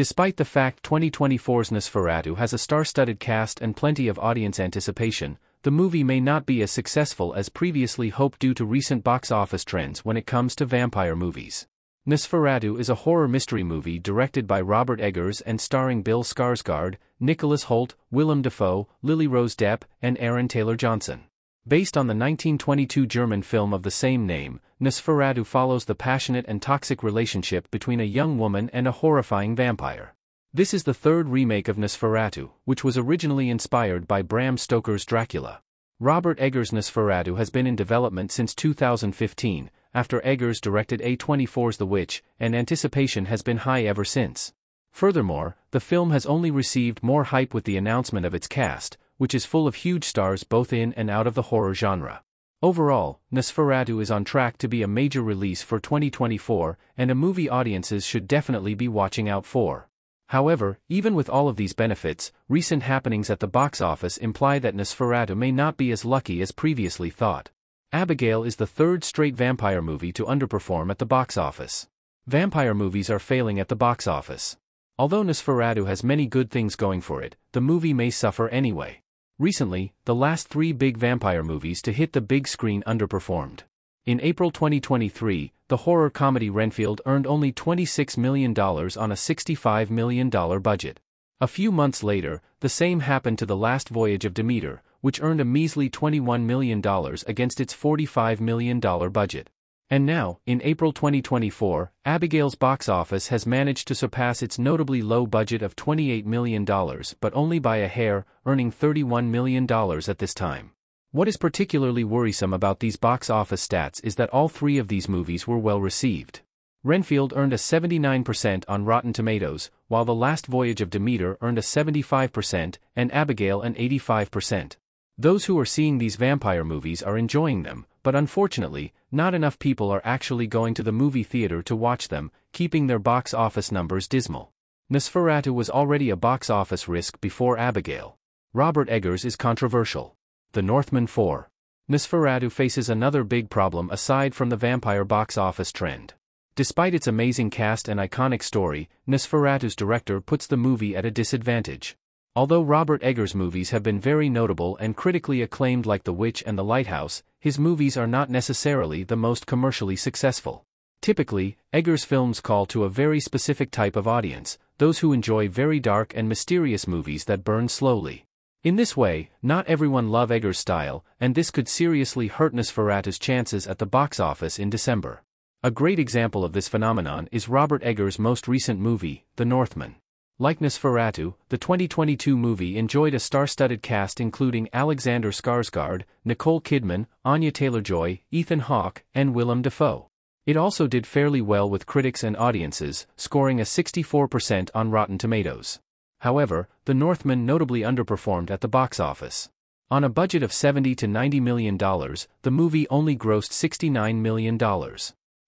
Despite the fact 2024's Nosferatu has a star-studded cast and plenty of audience anticipation, the movie may not be as successful as previously hoped due to recent box office trends when it comes to vampire movies. Nosferatu is a horror mystery movie directed by Robert Eggers and starring Bill Skarsgård, Nicholas Hoult, Willem Dafoe, Lily Rose Depp, and Aaron Taylor-Johnson. Based on the 1922 German film of the same name, Nosferatu follows the passionate and toxic relationship between a young woman and a horrifying vampire. This is the third remake of Nosferatu, which was originally inspired by Bram Stoker's Dracula. Robert Eggers' Nosferatu has been in development since 2015, after Eggers directed A24's The Witch, and anticipation has been high ever since. Furthermore, the film has only received more hype with the announcement of its cast, which is full of huge stars both in and out of the horror genre. Overall, Nosferatu is on track to be a major release for 2024, and a movie audiences should definitely be watching out for. However, even with all of these benefits, recent happenings at the box office imply that Nosferatu may not be as lucky as previously thought. Abigail is the third straight vampire movie to underperform at the box office. Vampire movies are failing at the box office. Although Nosferatu has many good things going for it, the movie may suffer anyway. Recently, the last three big vampire movies to hit the big screen underperformed. In April 2023, the horror comedy Renfield earned only $26 million on a $65 million budget. A few months later, the same happened to The Last Voyage of Demeter, which earned a measly $21 million against its $45 million budget. And now, in April 2024, Abigail's box office has managed to surpass its notably low budget of $28 million, but only by a hair, earning $31 million at this time. What is particularly worrisome about these box office stats is that all three of these movies were well received. Renfield earned a 79% on Rotten Tomatoes, while The Last Voyage of Demeter earned a 75%, and Abigail an 85%. Those who are seeing these vampire movies are enjoying them, but unfortunately, not enough people are actually going to the movie theater to watch them, keeping their box office numbers dismal. Nosferatu was already a box office risk before Abigail. Robert Eggers is controversial. The Northman 4. Nosferatu faces another big problem aside from the vampire box office trend. Despite its amazing cast and iconic story, Nosferatu's director puts the movie at a disadvantage. Although Robert Eggers' movies have been very notable and critically acclaimed like The Witch and The Lighthouse, his movies are not necessarily the most commercially successful. Typically, Eggers' films call to a very specific type of audience, those who enjoy very dark and mysterious movies that burn slowly. In this way, not everyone loves Eggers' style, and this could seriously hurt Nosferatu's chances at the box office in December. A great example of this phenomenon is Robert Eggers' most recent movie, The Northman. Like Nosferatu, the 2022 movie enjoyed a star-studded cast including Alexander Skarsgård, Nicole Kidman, Anya Taylor-Joy, Ethan Hawke, and Willem Dafoe. It also did fairly well with critics and audiences, scoring a 64% on Rotten Tomatoes. However, The Northman notably underperformed at the box office. On a budget of $70 to $90 million, the movie only grossed $69 million.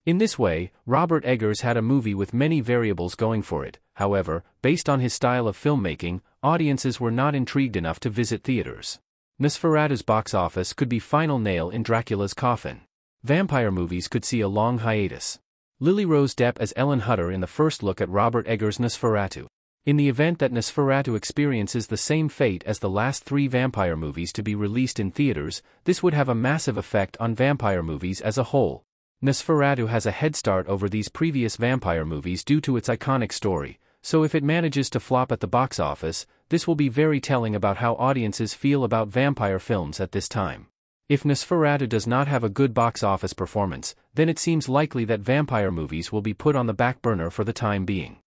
In this way, Robert Eggers had a movie with many variables going for it. However, based on his style of filmmaking, audiences were not intrigued enough to visit theaters. Nosferatu's box office could be final nail in Dracula's coffin. Vampire movies could see a long hiatus. Lily Rose Depp as Ellen Hutter in the first look at Robert Eggers' Nosferatu. In the event that Nosferatu experiences the same fate as the last three vampire movies to be released in theaters, this would have a massive effect on vampire movies as a whole. Nosferatu has a head start over these previous vampire movies due to its iconic story, so if it manages to flop at the box office, this will be very telling about how audiences feel about vampire films at this time. If Nosferatu does not have a good box office performance, then it seems likely that vampire movies will be put on the back burner for the time being.